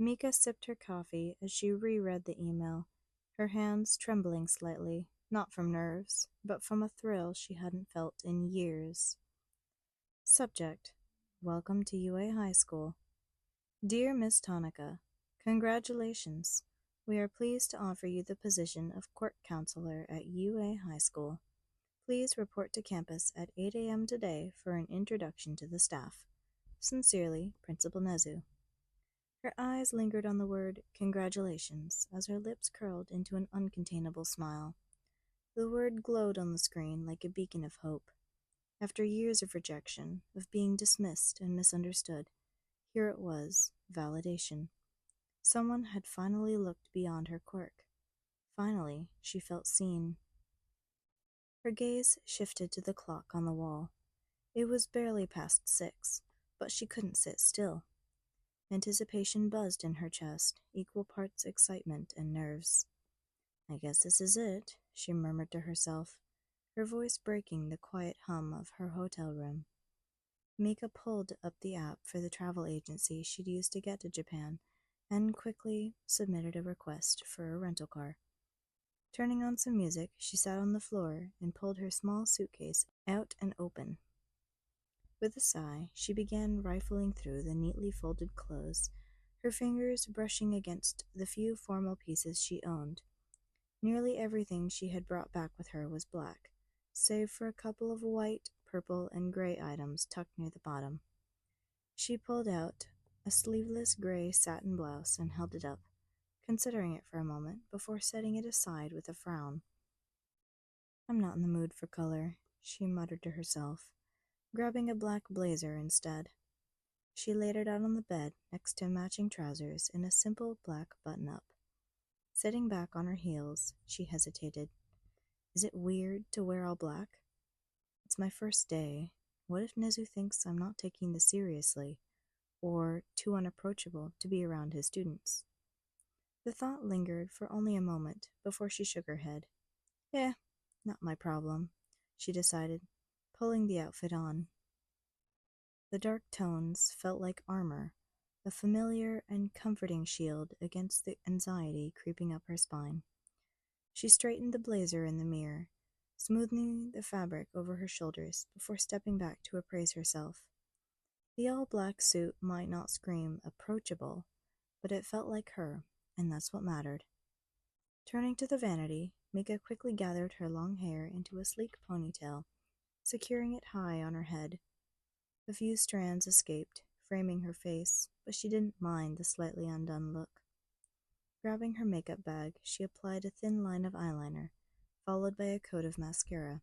Mika sipped her coffee as she reread the email, her hands trembling slightly, not from nerves, but from a thrill she hadn't felt in years. Subject: Welcome to UA High School. Dear Miss Tanaka, congratulations. We are pleased to offer you the position of Quirk Counselor at UA High School. Please report to campus at 8 a.m. today for an introduction to the staff. Sincerely, Principal Nedzu. Her eyes lingered on the word congratulations as her lips curled into an uncontainable smile. The word glowed on the screen like a beacon of hope. After years of rejection, of being dismissed and misunderstood, here it was, validation. Someone had finally looked beyond her quirk. Finally, she felt seen. Her gaze shifted to the clock on the wall. It was barely past 6, but she couldn't sit still. Anticipation buzzed in her chest, equal parts excitement and nerves. I guess this is it, she murmured to herself, her voice breaking the quiet hum of her hotel room. Mika pulled up the app for the travel agency she'd used to get to Japan and quickly submitted a request for a rental car. Turning on some music, she sat on the floor and pulled her small suitcase out and open. With a sigh, she began rifling through the neatly folded clothes, her fingers brushing against the few formal pieces she owned. Nearly everything she had brought back with her was black, save for a couple of white, purple, and gray items tucked near the bottom. She pulled out a sleeveless gray satin blouse and held it up, considering it for a moment before setting it aside with a frown. I'm not in the mood for color, she muttered to herself, grabbing a black blazer instead. She laid it out on the bed next to matching trousers and a simple black button-up. Sitting back on her heels, she hesitated. Is it weird to wear all black? It's my first day. What if Nedzu thinks I'm not taking this seriously, or too unapproachable to be around his students? The thought lingered for only a moment before she shook her head. Not my problem, she decided, pulling the outfit on. The dark tones felt like armor, a familiar and comforting shield against the anxiety creeping up her spine. She straightened the blazer in the mirror, smoothing the fabric over her shoulders before stepping back to appraise herself. The all-black suit might not scream approachable, but it felt like her, and that's what mattered. Turning to the vanity, Mika quickly gathered her long hair into a sleek ponytail, securing it high on her head. A few strands escaped, framing her face, but she didn't mind the slightly undone look. Grabbing her makeup bag, she applied a thin line of eyeliner, followed by a coat of mascara.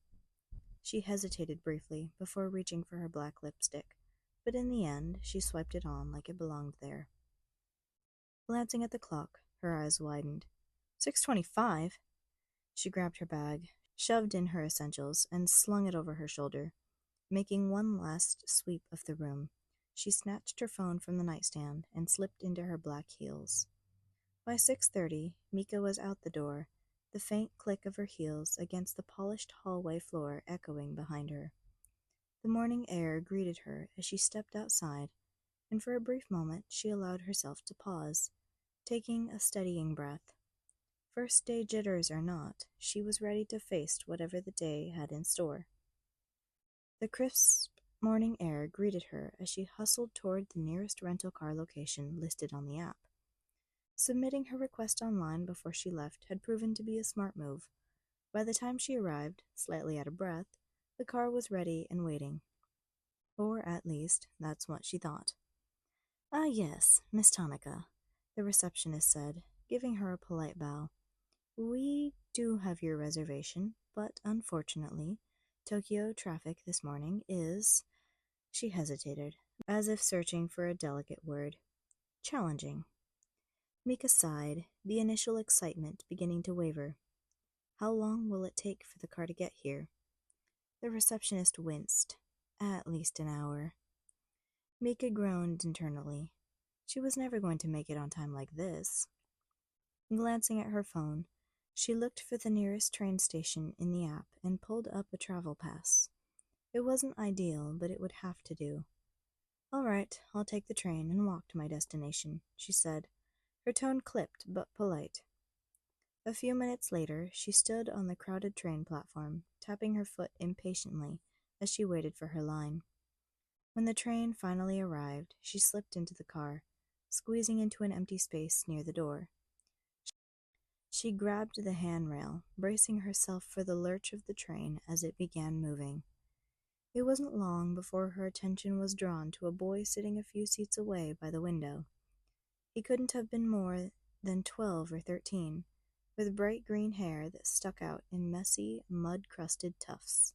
She hesitated briefly before reaching for her black lipstick, but in the end, she swiped it on like it belonged there. Glancing at the clock, her eyes widened. 6:25? She grabbed her bag, shoved in her essentials, and slung it over her shoulder. Making one last sweep of the room, she snatched her phone from the nightstand and slipped into her black heels. By 6:30, Mika was out the door, the faint click of her heels against the polished hallway floor echoing behind her. The morning air greeted her as she stepped outside, and for a brief moment she allowed herself to pause, taking a steadying breath. First day jitters or not, she was ready to face whatever the day had in store. The crisp morning air greeted her as she hustled toward the nearest rental car location listed on the app. Submitting her request online before she left had proven to be a smart move. By the time she arrived, slightly out of breath, the car was ready and waiting. Or at least, that's what she thought. Ah yes, Miss Tanaka, the receptionist said, giving her a polite bow. We do have your reservation, but unfortunately, Tokyo traffic this morning is... She hesitated, as if searching for a delicate word. Challenging. Mika sighed, the initial excitement beginning to waver. How long will it take for the car to get here? The receptionist winced. At least an hour. Mika groaned internally. She was never going to make it on time like this. Glancing at her phone, she looked for the nearest train station in the app and pulled up a travel pass. It wasn't ideal, but it would have to do. All right, I'll take the train and walk to my destination, she said, her tone clipped but polite. A few minutes later, she stood on the crowded train platform, tapping her foot impatiently as she waited for her line. When the train finally arrived, she slipped into the car, squeezing into an empty space near the door. She grabbed the handrail, bracing herself for the lurch of the train as it began moving. It wasn't long before her attention was drawn to a boy sitting a few seats away by the window. He couldn't have been more than 12 or 13, with bright green hair that stuck out in messy, mud-crusted tufts.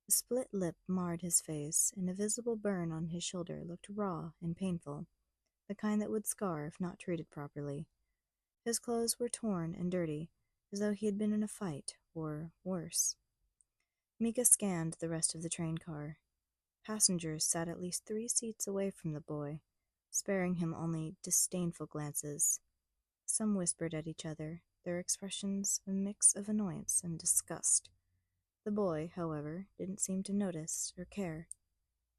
A split lip marred his face, and a visible burn on his shoulder looked raw and painful, the kind that would scar if not treated properly. His clothes were torn and dirty, as though he had been in a fight, or worse. Mika scanned the rest of the train car. Passengers sat at least 3 seats away from the boy, sparing him only disdainful glances. Some whispered at each other, their expressions a mix of annoyance and disgust. The boy, however, didn't seem to notice or care.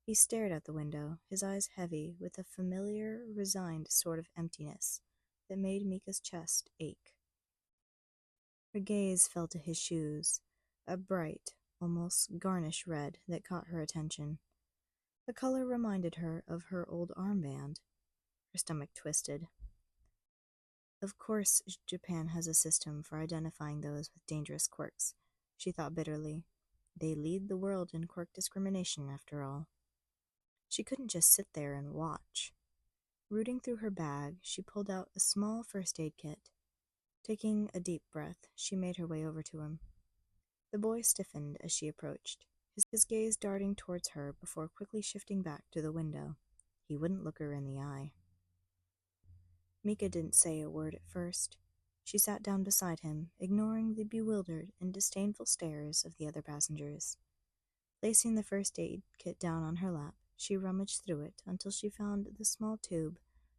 He stared at the window, his eyes heavy with a familiar, resigned sort of emptiness that made Mika's chest ache. Her gaze fell to his shoes, a bright, almost garnish red that caught her attention. The color reminded her of her old armband. Her stomach twisted. Of course, Japan has a system for identifying those with dangerous quirks, she thought bitterly. They lead the world in quirk discrimination, after all. She couldn't just sit there and watch. Rooting through her bag, she pulled out a small first aid kit. Taking a deep breath, she made her way over to him. The boy stiffened as she approached, his gaze darting towards her before quickly shifting back to the window. He wouldn't look her in the eye. Mika didn't say a word at first. She sat down beside him, ignoring the bewildered and disdainful stares of the other passengers. Placing the first aid kit down on her lap, she rummaged through it until she found the small tube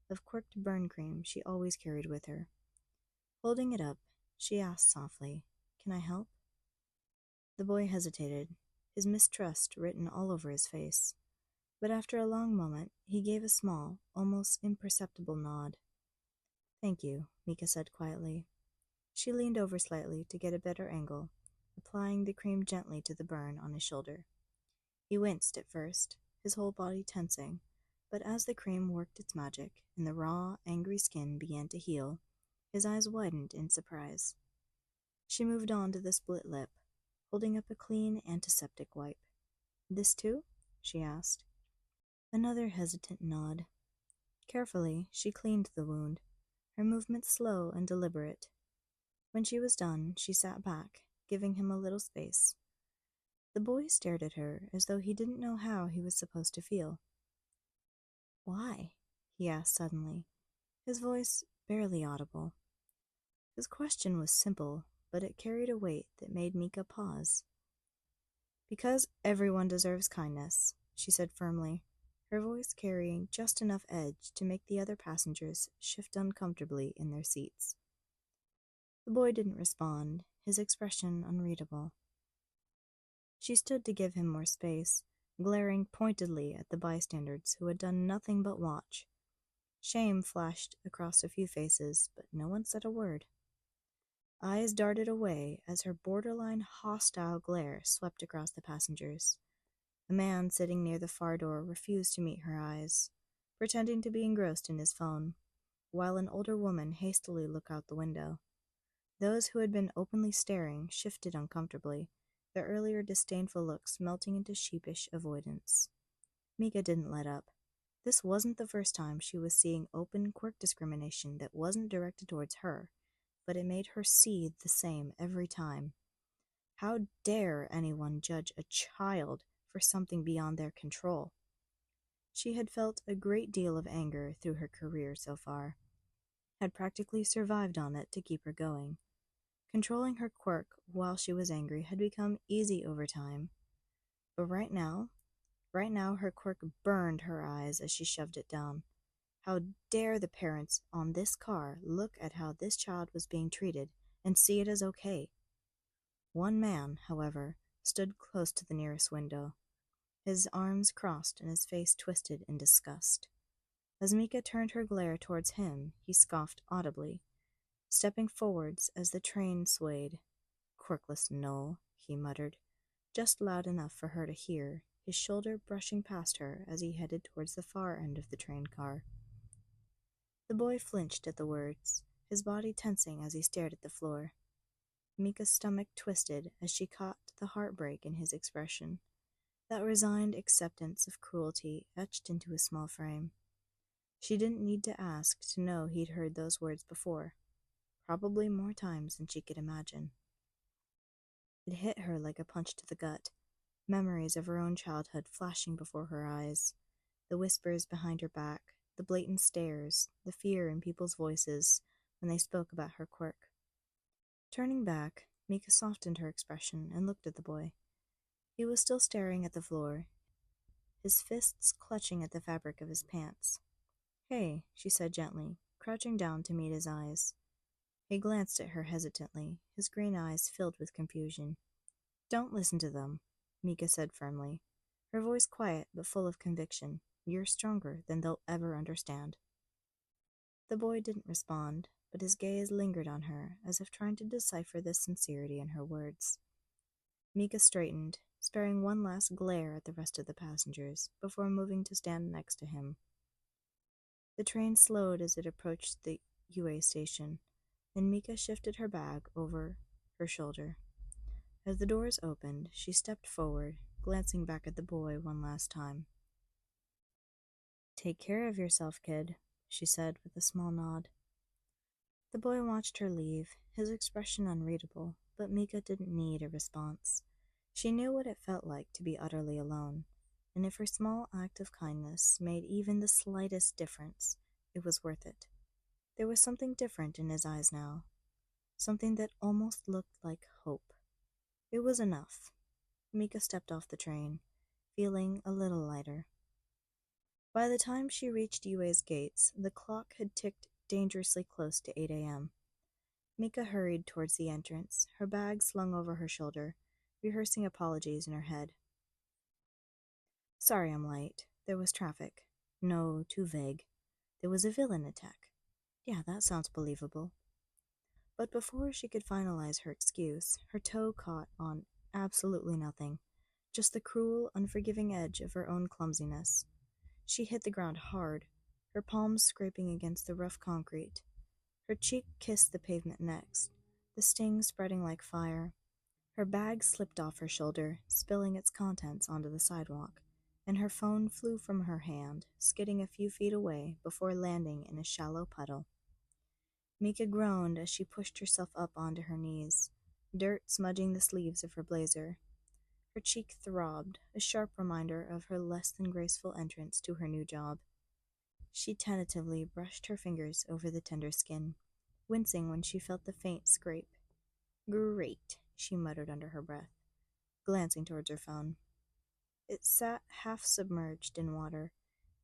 of quirked burn cream she always carried with her. Holding it up, she asked softly, "Can I help?" The boy hesitated, his mistrust written all over his face. But after a long moment, he gave a small, almost imperceptible nod. "Thank you," Mika said quietly. She leaned over slightly to get a better angle, applying the cream gently to the burn on his shoulder. He winced at first, his whole body tensing, but as the cream worked its magic and the raw, angry skin began to heal, his eyes widened in surprise. She moved on to the split lip, holding up a clean antiseptic wipe. "This too?" she asked. Another hesitant nod. Carefully, she cleaned the wound, her movements slow and deliberate. When she was done, she sat back, giving him a little space. The boy stared at her as though he didn't know how he was supposed to feel. "Why?" he asked suddenly, his voice barely audible. His question was simple, but it carried a weight that made Mika pause. "Because everyone deserves kindness," she said firmly, her voice carrying just enough edge to make the other passengers shift uncomfortably in their seats. The boy didn't respond, his expression unreadable. She stood to give him more space, glaring pointedly at the bystanders who had done nothing but watch. Shame flashed across a few faces, but no one said a word. Eyes darted away as her borderline hostile glare swept across the passengers. A man sitting near the far door refused to meet her eyes, pretending to be engrossed in his phone, while an older woman hastily looked out the window. Those who had been openly staring shifted uncomfortably, their earlier disdainful looks melting into sheepish avoidance. Mika didn't let up. This wasn't the first time she was seeing open quirk discrimination that wasn't directed towards her, but it made her seethe the same every time. How dare anyone judge a child for something beyond their control? She had felt a great deal of anger through her career so far, had practically survived on it to keep her going. Controlling her quirk while she was angry had become easy over time. But right now her quirk burned her eyes as she shoved it down. How dare the parents on this car look at how this child was being treated and see it as okay? One man, however, stood close to the nearest window, his arms crossed and his face twisted in disgust. As Mika turned her glare towards him, he scoffed audibly, stepping forwards as the train swayed. "Quirkless null," he muttered, just loud enough for her to hear, his shoulder brushing past her as he headed towards the far end of the train car. The boy flinched at the words, his body tensing as he stared at the floor. Mika's stomach twisted as she caught the heartbreak in his expression, that resigned acceptance of cruelty etched into his small frame. She didn't need to ask to know he'd heard those words before, probably more times than she could imagine. It hit her like a punch to the gut, memories of her own childhood flashing before her eyes, the whispers behind her back, the blatant stares, the fear in people's voices when they spoke about her quirk. Turning back, Mika softened her expression and looked at the boy. He was still staring at the floor, his fists clutching at the fabric of his pants. "Hey," she said gently, crouching down to meet his eyes. He glanced at her hesitantly, his green eyes filled with confusion. "Don't listen to them," Mika said firmly, her voice quiet but full of conviction. "You're stronger than they'll ever understand." The boy didn't respond, but his gaze lingered on her, as if trying to decipher the sincerity in her words. Mika straightened, sparing one last glare at the rest of the passengers, before moving to stand next to him. The train slowed as it approached the UA station, and Mika shifted her bag over her shoulder. As the doors opened, she stepped forward, glancing back at the boy one last time. "Take care of yourself, kid," she said with a small nod. The boy watched her leave, his expression unreadable, but Mika didn't need a response. She knew what it felt like to be utterly alone, and if her small act of kindness made even the slightest difference, it was worth it. There was something different in his eyes now, something that almost looked like hope. It was enough. Mika stepped off the train, feeling a little lighter. By the time she reached UA's gates, the clock had ticked dangerously close to 8 a.m. Mika hurried towards the entrance, her bag slung over her shoulder, rehearsing apologies in her head. "Sorry I'm late. There was traffic. No, too vague. There was a villain attack. Yeah, that sounds believable." But before she could finalize her excuse, her toe caught on absolutely nothing, just the cruel, unforgiving edge of her own clumsiness. She hit the ground hard, her palms scraping against the rough concrete. Her cheek kissed the pavement next, the sting spreading like fire. Her bag slipped off her shoulder, spilling its contents onto the sidewalk, and her phone flew from her hand, skidding a few feet away before landing in a shallow puddle. Mika groaned as she pushed herself up onto her knees, dirt smudging the sleeves of her blazer. Her cheek throbbed, a sharp reminder of her less than graceful entrance to her new job. She tentatively brushed her fingers over the tender skin, wincing when she felt the faint scrape. "Great," she muttered under her breath, glancing towards her phone. It sat half submerged in water,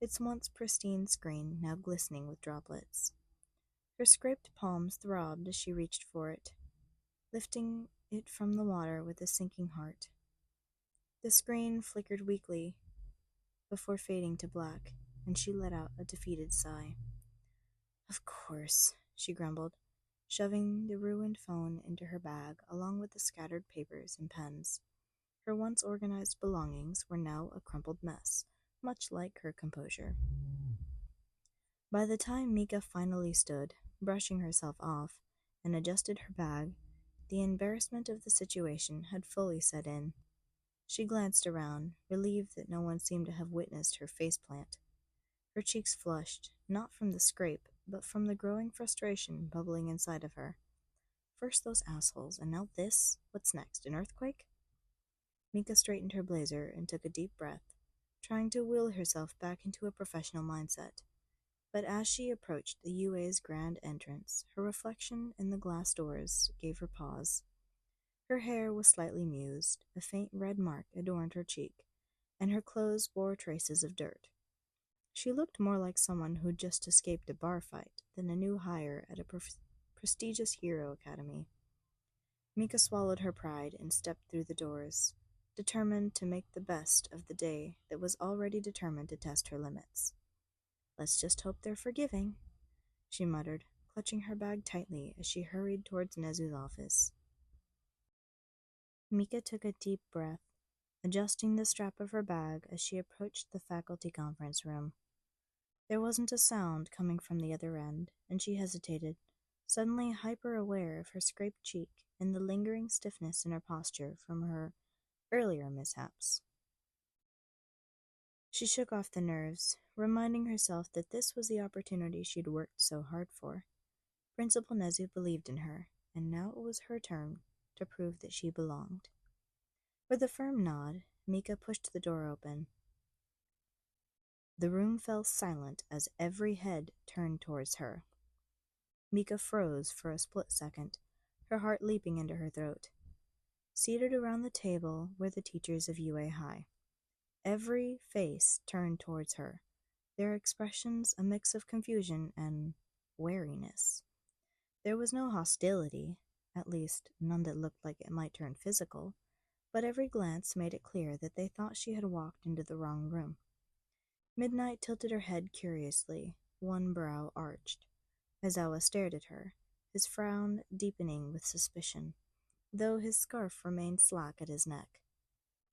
its once pristine screen now glistening with droplets. Her scraped palms throbbed as she reached for it, lifting it from the water with a sinking heart. The screen flickered weakly before fading to black, and she let out a defeated sigh. "Of course," she grumbled, shoving the ruined phone into her bag along with the scattered papers and pens. Her once organized belongings were now a crumpled mess, much like her composure. By the time Mika finally stood, brushing herself off, and adjusted her bag, the embarrassment of the situation had fully set in. She glanced around, relieved that no one seemed to have witnessed her faceplant. Her cheeks flushed, not from the scrape, but from the growing frustration bubbling inside of her. First those assholes, and now this? What's next, an earthquake? Mika straightened her blazer and took a deep breath, trying to will herself back into a professional mindset. But as she approached the UA's grand entrance, her reflection in the glass doors gave her pause. Her hair was slightly mused, a faint red mark adorned her cheek, and her clothes bore traces of dirt. She looked more like someone who'd just escaped a bar fight than a new hire at a prestigious hero academy. Mika swallowed her pride and stepped through the doors, determined to make the best of the day that was already determined to test her limits. Let's just hope they're forgiving, she muttered, clutching her bag tightly as she hurried towards Nezu's office. Mika took a deep breath, adjusting the strap of her bag as she approached the faculty conference room. There wasn't a sound coming from the other end, and she hesitated, suddenly hyper-aware of her scraped cheek and the lingering stiffness in her posture from her earlier mishaps. She shook off the nerves, reminding herself that this was the opportunity she'd worked so hard for. Principal Nedzu believed in her, and now it was her turn to prove that she belonged. With a firm nod, Mika pushed the door open. The room fell silent as every head turned towards her. Mika froze for a split second, her heart leaping into her throat. Seated around the table were the teachers of UA High. Every face turned towards her, their expressions a mix of confusion and wariness. There was no hostility, at least none that looked like it might turn physical, but every glance made it clear that they thought she had walked into the wrong room. Midnight tilted her head curiously, one brow arched. Aizawa stared at her, his frown deepening with suspicion, though his scarf remained slack at his neck.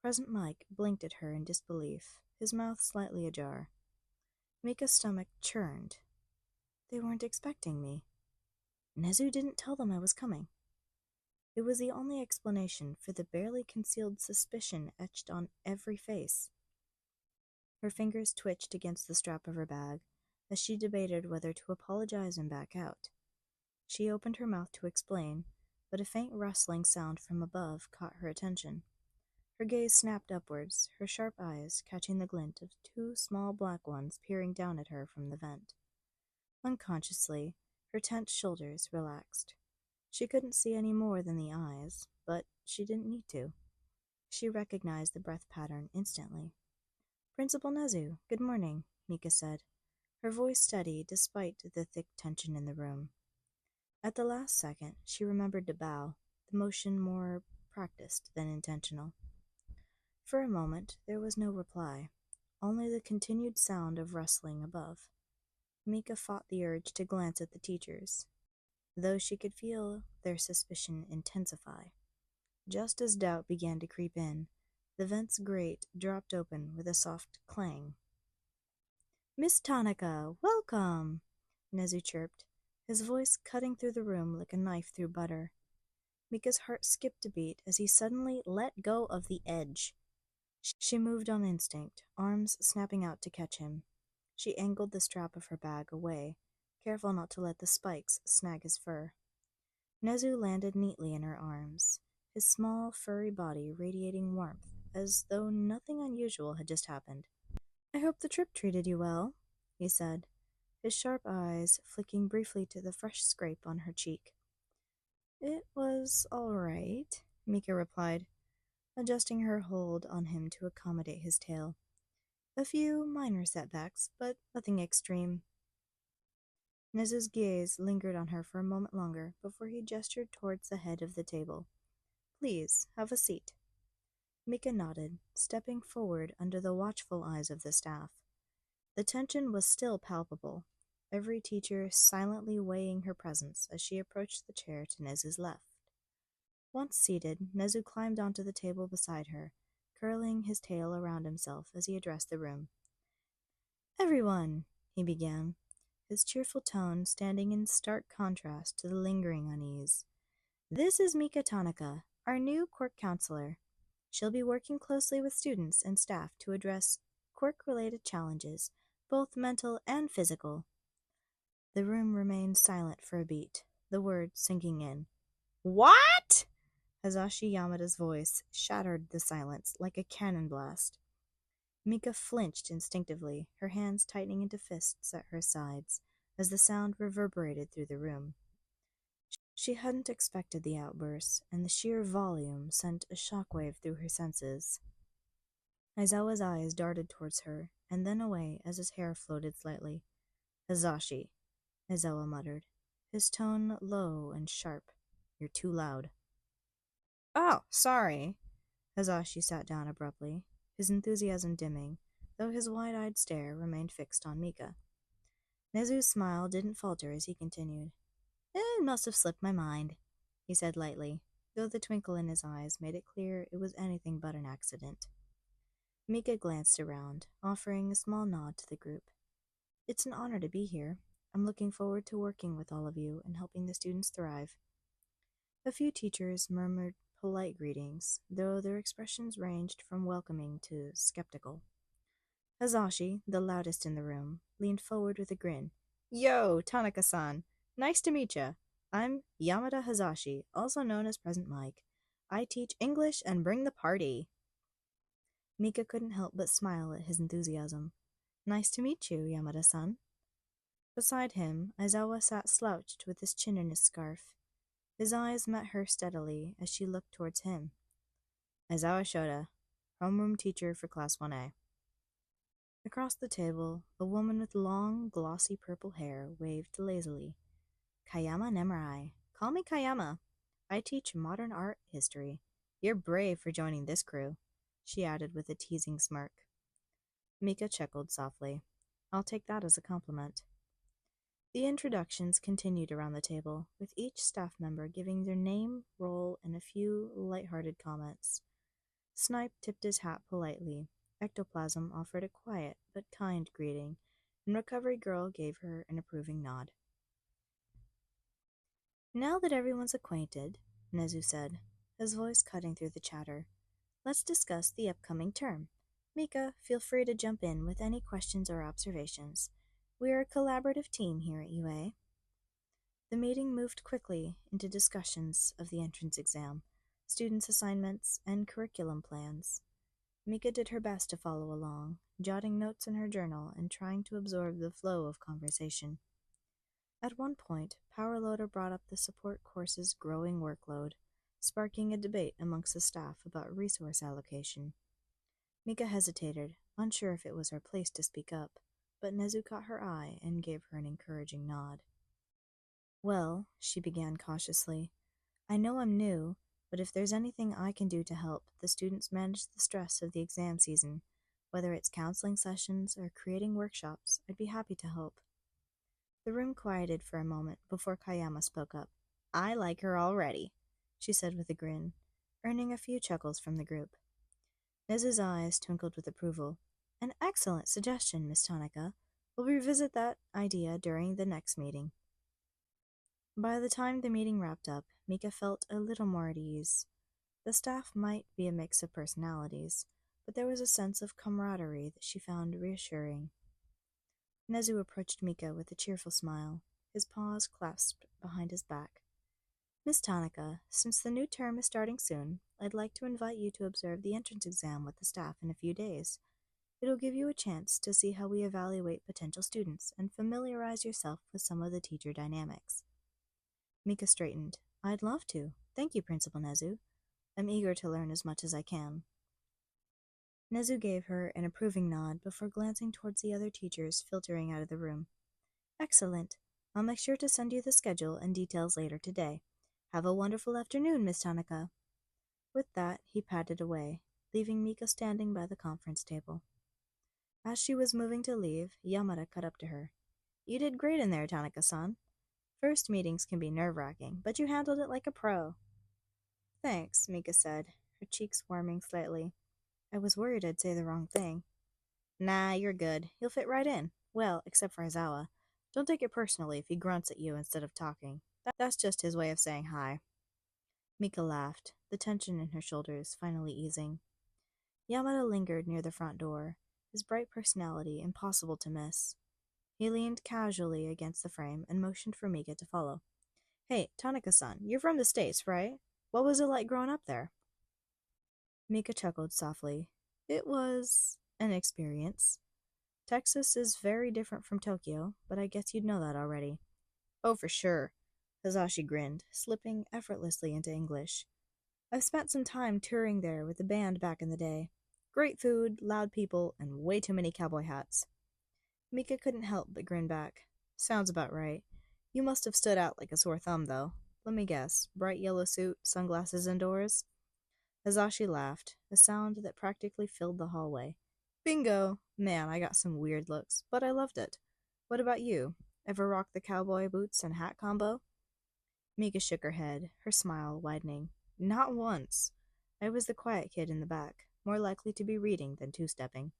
Present Mike blinked at her in disbelief, his mouth slightly ajar. Mika's stomach churned. They weren't expecting me. Nedzu didn't tell them I was coming. It was the only explanation for the barely concealed suspicion etched on every face. Her fingers twitched against the strap of her bag as she debated whether to apologize and back out. She opened her mouth to explain, but a faint rustling sound from above caught her attention. Her gaze snapped upwards, her sharp eyes catching the glint of two small black ones peering down at her from the vent. Unconsciously, her tense shoulders relaxed. She couldn't see any more than the eyes, but she didn't need to. She recognized the breath pattern instantly. Principal Nedzu, good morning, Mika said, her voice steady despite the thick tension in the room. At the last second, she remembered to bow, the motion more practiced than intentional. For a moment, there was no reply, only the continued sound of rustling above. Mika fought the urge to glance at the teachers, though she could feel their suspicion intensify. Just as doubt began to creep in, the vent's grate dropped open with a soft clang. Miss Tanaka, welcome! Nedzu chirped, his voice cutting through the room like a knife through butter. Mika's heart skipped a beat as he suddenly let go of the edge. She moved on instinct, arms snapping out to catch him. She angled the strap of her bag away, careful not to let the spikes snag his fur. Nedzu landed neatly in her arms, his small, furry body radiating warmth, as though nothing unusual had just happened. I hope the trip treated you well, he said, his sharp eyes flicking briefly to the fresh scrape on her cheek. It was all right, Mika replied, adjusting her hold on him to accommodate his tail. A few minor setbacks, but nothing extreme. Nedzu's gaze lingered on her for a moment longer before he gestured towards the head of the table. Please, have a seat. Mika nodded, stepping forward under the watchful eyes of the staff. The tension was still palpable, every teacher silently weighing her presence as she approached the chair to Nedzu's left. Once seated, Nedzu climbed onto the table beside her, curling his tail around himself as he addressed the room. Everyone, he began, his cheerful tone standing in stark contrast to the lingering unease. This is Mika Tanaka, our new quirk counselor. She'll be working closely with students and staff to address quirk-related challenges, both mental and physical. The room remained silent for a beat, the words sinking in. What? Hazashi Yamada's voice shattered the silence like a cannon blast. Mika flinched instinctively, her hands tightening into fists at her sides as the sound reverberated through the room. She hadn't expected the outburst, and the sheer volume sent a shockwave through her senses. Aizawa's eyes darted towards her, and then away as his hair floated slightly. Hazashi, Aizawa muttered, his tone low and sharp. You're too loud. Oh, sorry. Hazashi sat down abruptly, his enthusiasm dimming, though his wide-eyed stare remained fixed on Mika. Nezu's smile didn't falter as he continued. It must have slipped my mind, he said lightly, though the twinkle in his eyes made it clear it was anything but an accident. Mika glanced around, offering a small nod to the group. It's an honor to be here. I'm looking forward to working with all of you and helping the students thrive. A few teachers murmured polite greetings, though their expressions ranged from welcoming to skeptical. Hazashi, the loudest in the room, leaned forward with a grin. Yo, Tanaka-san! Nice to meet ya! I'm Yamada Hazashi, also known as Present Mike. I teach English and bring the party. Mika couldn't help but smile at his enthusiasm. Nice to meet you, Yamada-san. Beside him, Aizawa sat slouched with his chin in his scarf. His eyes met her steadily as she looked towards him. Aizawa Shouta, homeroom teacher for Class 1A. Across the table, a woman with long, glossy purple hair waved lazily. Kayama Nemuri. Call me Kayama. I teach modern art history. You're brave for joining this crew, she added with a teasing smirk. Mika chuckled softly. I'll take that as a compliment. The introductions continued around the table, with each staff member giving their name, role, and a few light-hearted comments. Snipe tipped his hat politely. Ectoplasm offered a quiet but kind greeting, and Recovery Girl gave her an approving nod. Now that everyone's acquainted, Nedzu said, his voice cutting through the chatter, let's discuss the upcoming term. Mika, feel free to jump in with any questions or observations. We are a collaborative team here at UA. The meeting moved quickly into discussions of the entrance exam, students' assignments, and curriculum plans. Mika did her best to follow along, jotting notes in her journal and trying to absorb the flow of conversation. At one point, Powerloader brought up the support course's growing workload, sparking a debate amongst the staff about resource allocation. Mika hesitated, unsure if it was her place to speak up, but Nedzu caught her eye and gave her an encouraging nod. Well, she began cautiously, I know I'm new, but if there's anything I can do to help the students manage the stress of the exam season, whether it's counseling sessions or creating workshops, I'd be happy to help. The room quieted for a moment before Kayama spoke up. I like her already, she said with a grin, earning a few chuckles from the group. Nezu's eyes twinkled with approval. An excellent suggestion, Miss Tanaka. We'll revisit that idea during the next meeting. By the time the meeting wrapped up, Mika felt a little more at ease. The staff might be a mix of personalities, but there was a sense of camaraderie that she found reassuring. Nedzu approached Mika with a cheerful smile, his paws clasped behind his back. Miss Tanaka, since the new term is starting soon, I'd like to invite you to observe the entrance exam with the staff in a few days. It'll give you a chance to see how we evaluate potential students and familiarize yourself with some of the teacher dynamics. Mika straightened. I'd love to. Thank you, Principal Nedzu. I'm eager to learn as much as I can. Nedzu gave her an approving nod before glancing towards the other teachers filtering out of the room. Excellent. I'll make sure to send you the schedule and details later today. Have a wonderful afternoon, Miss Tanaka. With that, he padded away, leaving Mika standing by the conference table. As she was moving to leave, Yamada cut up to her. You did great in there, Tanaka-san. First meetings can be nerve-wracking, but you handled it like a pro. Thanks, Mika said, her cheeks warming slightly. I was worried I'd say the wrong thing. Nah, you're good. You'll fit right in. Well, except for Aizawa. Don't take it personally if he grunts at you instead of talking. That's just his way of saying hi. Mika laughed, the tension in her shoulders finally easing. Yamada lingered near the front door, his bright personality impossible to miss. He leaned casually against the frame and motioned for Mika to follow. Hey, Tanaka-san, you're from the States, right? What was it like growing up there? Mika chuckled softly. It was an experience. Texas is very different from Tokyo, but I guess you'd know that already. Oh, for sure. Hazashi grinned, slipping effortlessly into English. I've spent some time touring there with the band back in the day. Great food, loud people, and way too many cowboy hats. Mika couldn't help but grin back. Sounds about right. You must have stood out like a sore thumb, though. Let me guess. Bright yellow suit, sunglasses indoors? Hazashi laughed, a sound that practically filled the hallway. Bingo! Man, I got some weird looks, but I loved it. What about you? Ever rock the cowboy boots and hat combo? Mika shook her head, her smile widening. Not once. I was the quiet kid in the back, more likely to be reading than two-stepping.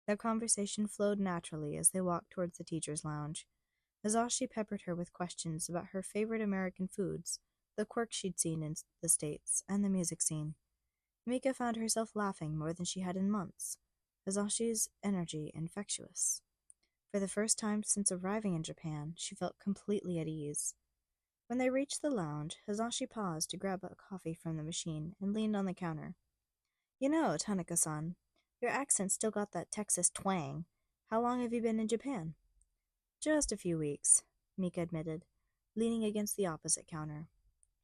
Their conversation flowed naturally as they walked towards the teacher's lounge. Azashi peppered her with questions about her favorite American foods, the quirks she'd seen in the States, and the music scene. Mika found herself laughing more than she had in months. Azashi's energy infectious. For the first time since arriving in Japan, she felt completely at ease. When they reached the lounge, Hazashi paused to grab a coffee from the machine and leaned on the counter. You know, Tanaka-san, your accent still got that Texas twang. How long have you been in Japan? Just a few weeks, Mika admitted, leaning against the opposite counter.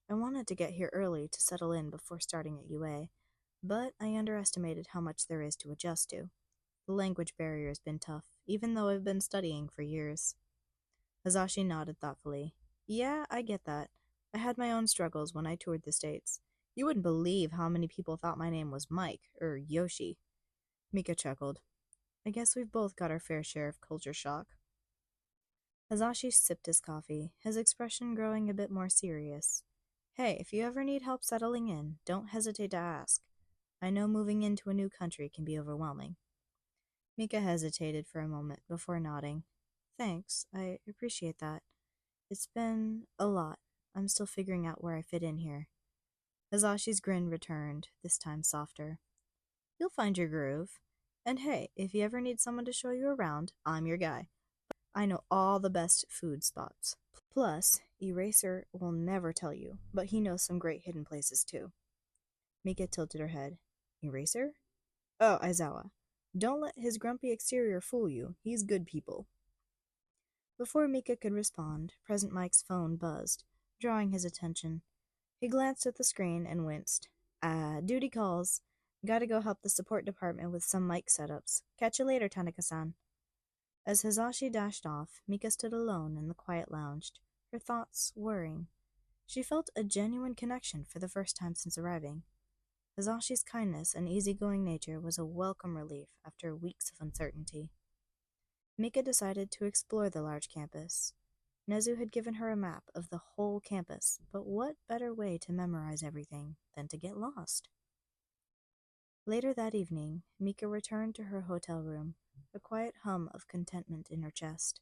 I wanted to get here early to settle in before starting at UA, but I underestimated how much there is to adjust to. The language barrier has been tough, even though I've been studying for years. Hazashi nodded thoughtfully. Yeah, I get that. I had my own struggles when I toured the States. You wouldn't believe how many people thought my name was Mike, or Yoshi. Mika chuckled. I guess we've both got our fair share of culture shock. Hazashi sipped his coffee, his expression growing a bit more serious. Hey, if you ever need help settling in, don't hesitate to ask. I know moving into a new country can be overwhelming. Mika hesitated for a moment before nodding. Thanks, I appreciate that. It's been a lot. I'm still figuring out where I fit in here. Azashi's grin returned, this time softer. You'll find your groove. And hey, if you ever need someone to show you around, I'm your guy. I know all the best food spots. Plus, Eraser will never tell you, but he knows some great hidden places too. Mika tilted her head. Eraser? Oh, Aizawa. Don't let his grumpy exterior fool you. He's good people. Before Mika could respond, Present Mike's phone buzzed, drawing his attention. He glanced at the screen and winced. Duty calls. Gotta go help the support department with some mic setups. Catch you later, Tanaka-san. As Hazashi dashed off, Mika stood alone in the quiet lounge, her thoughts whirring. She felt a genuine connection for the first time since arriving. Hazashi's kindness and easygoing nature was a welcome relief after weeks of uncertainty. Mika decided to explore the large campus. Nedzu had given her a map of the whole campus, but what better way to memorize everything than to get lost? Later that evening, Mika returned to her hotel room, a quiet hum of contentment in her chest.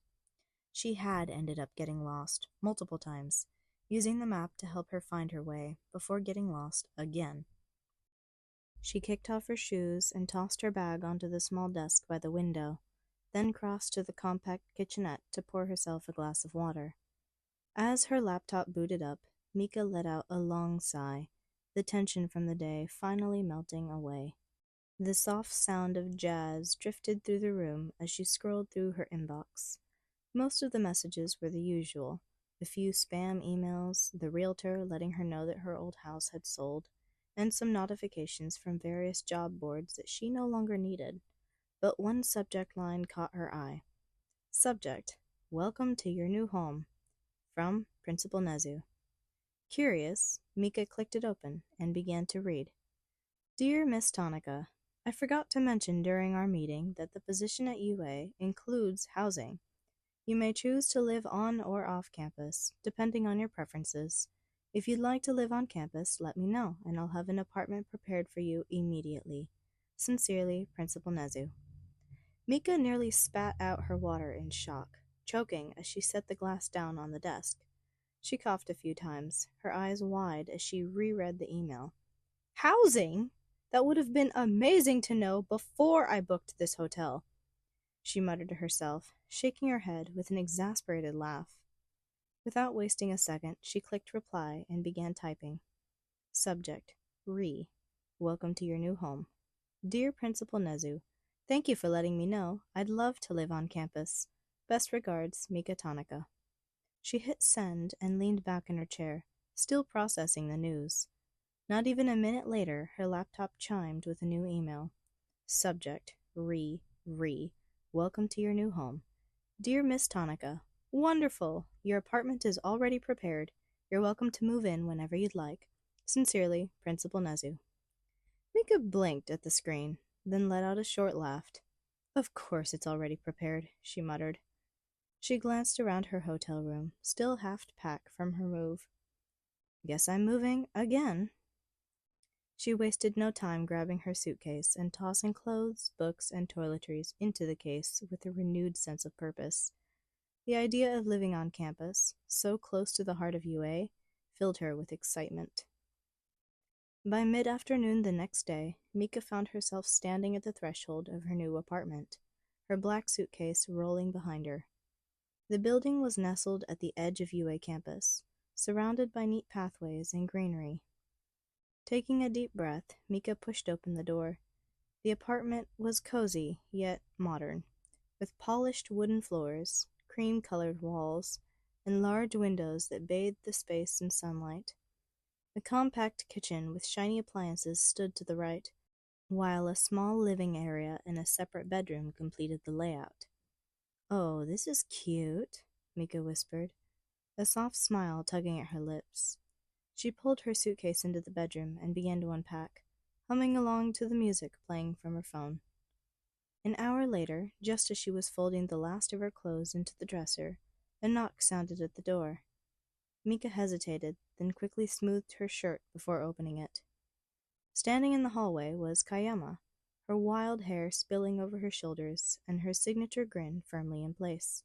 She had ended up getting lost, multiple times, using the map to help her find her way, before getting lost again. She kicked off her shoes and tossed her bag onto the small desk by the window, then crossed to the compact kitchenette to pour herself a glass of water. As her laptop booted up, Mika let out a long sigh, the tension from the day finally melting away. The soft sound of jazz drifted through the room as she scrolled through her inbox. Most of the messages were the usual, a few spam emails, the realtor letting her know that her old house had sold, and some notifications from various job boards that she no longer needed. But one subject line caught her eye. Subject: Welcome to your new home. From Principal Nedzu. Curious, Mika clicked it open and began to read. Dear Miss Tanaka, I forgot to mention during our meeting that the position at UA includes housing. You may choose to live on or off campus, depending on your preferences. If you'd like to live on campus, let me know, and I'll have an apartment prepared for you immediately. Sincerely, Principal Nedzu. Mika nearly spat out her water in shock, choking as she set the glass down on the desk. She coughed a few times, her eyes wide as she reread the email. Housing? That would have been amazing to know before I booked this hotel, she muttered to herself, shaking her head with an exasperated laugh. Without wasting a second, she clicked reply and began typing. Subject: Welcome to your new home. Dear Principal Nedzu, thank you for letting me know. I'd love to live on campus. Best regards, Mika Tanaka. She hit send and leaned back in her chair, still processing the news. Not even a minute later, her laptop chimed with a new email. Subject: Welcome to your new home. Dear Miss Tanaka, wonderful! Your apartment is already prepared. You're welcome to move in whenever you'd like. Sincerely, Principal Nedzu. Mika blinked at the screen, then let out a short laugh. Of course it's already prepared, she muttered. She glanced around her hotel room, still half-packed from her move. Guess I'm moving again. She wasted no time grabbing her suitcase and tossing clothes, books, and toiletries into the case with a renewed sense of purpose. The idea of living on campus, so close to the heart of UA, filled her with excitement. By mid-afternoon the next day, Mika found herself standing at the threshold of her new apartment, her black suitcase rolling behind her. The building was nestled at the edge of UA campus, surrounded by neat pathways and greenery. Taking a deep breath, Mika pushed open the door. The apartment was cozy, yet modern, with polished wooden floors, cream-colored walls, and large windows that bathed the space in sunlight. A compact kitchen with shiny appliances stood to the right, while a small living area and a separate bedroom completed the layout. "Oh, this is cute," Mika whispered, a soft smile tugging at her lips. She pulled her suitcase into the bedroom and began to unpack, humming along to the music playing from her phone. An hour later, just as she was folding the last of her clothes into the dresser, a knock sounded at the door. Mika hesitated, then quickly smoothed her shirt before opening it. Standing in the hallway was Kayama, her wild hair spilling over her shoulders and her signature grin firmly in place.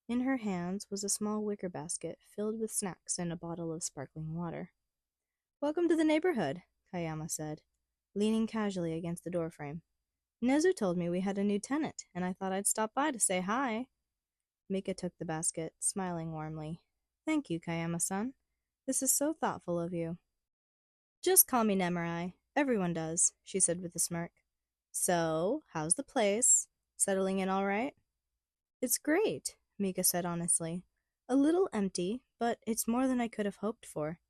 In her hands was a small wicker basket filled with snacks and a bottle of sparkling water. "Welcome to the neighborhood," Kayama said, leaning casually against the doorframe. "Nedzu told me we had a new tenant, and I thought I'd stop by to say hi." Mika took the basket, smiling warmly. "Thank you, Kayama-san. This is so thoughtful of you." "Just call me Nemuri. Everyone does," she said with a smirk. "So, how's the place? Settling in all right?" "It's great," Mika said honestly. "A little empty, but it's more than I could have hoped for."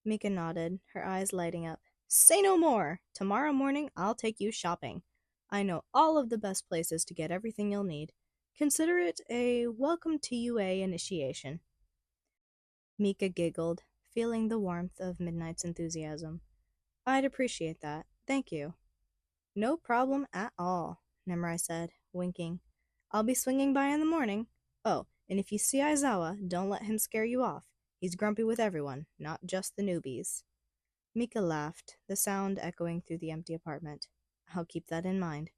Mika nodded, her eyes lighting up. "Say no more! Tomorrow morning I'll take you shopping. I know all of the best places to get everything you'll need. Consider it a welcome to UA initiation." Mika giggled, feeling the warmth of Midnight's enthusiasm. "I'd appreciate that. Thank you." "No problem at all," Nemuri said, winking. "I'll be swinging by in the morning. Oh, and if you see Aizawa, don't let him scare you off. He's grumpy with everyone, not just the newbies." Mika laughed, the sound echoing through the empty apartment. "I'll keep that in mind."